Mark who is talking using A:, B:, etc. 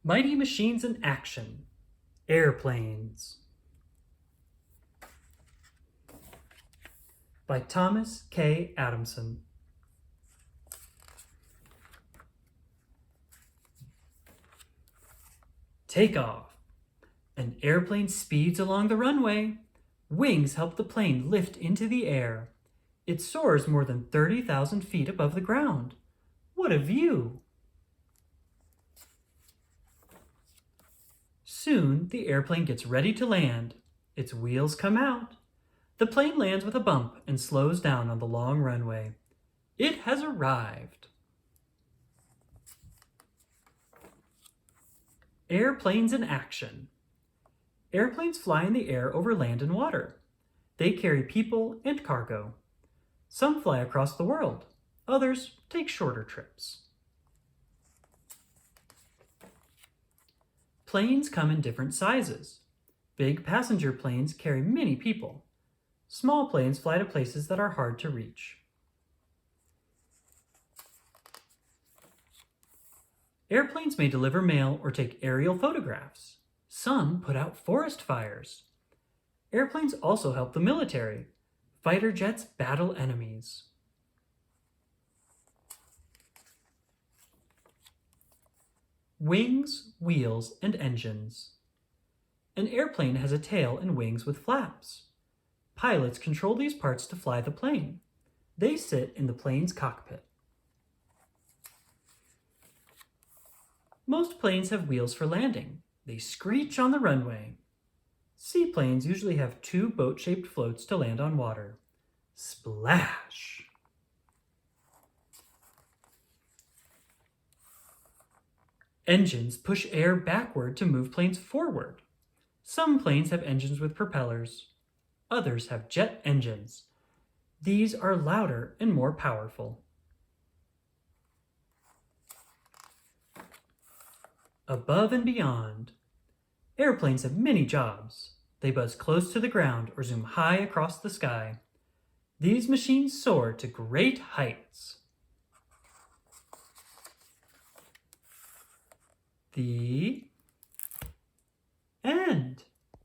A: Mighty Machines in Action. Airplanes. By Thomas K. Adamson. Take off. An airplane speeds along the runway. Wings help the plane lift into the air. It soars more than 30,000 feet above the ground. What a view! Soon, the airplane gets ready to land. Its wheels come out. The plane lands with a bump and slows down on the long runway. It has arrived. Airplanes in action. Airplanes fly in the air over land and water. They carry people and cargo. Some fly across the world. Others take shorter trips. Planes come in different sizes. Big passenger planes carry many people. Small planes fly to places that are hard to reach. Airplanes may deliver mail or take aerial photographs. Some put out forest fires. Airplanes also help the military. Fighter jets battle enemies. Wings, wheels, and engines. An airplane has a tail and wings with flaps. Pilots control these parts to fly the plane. They sit in the plane's cockpit. Most planes have wheels for landing. They screech on the runway. Seaplanes usually have two boat-shaped floats to land on water. Splash! Engines push air backward to move planes forward. Some planes have engines with propellers. Others have jet engines. These are louder and more powerful. Above and beyond. Airplanes have many jobs. They buzz close to the ground or zoom high across the sky. These machines soar to great heights. The end.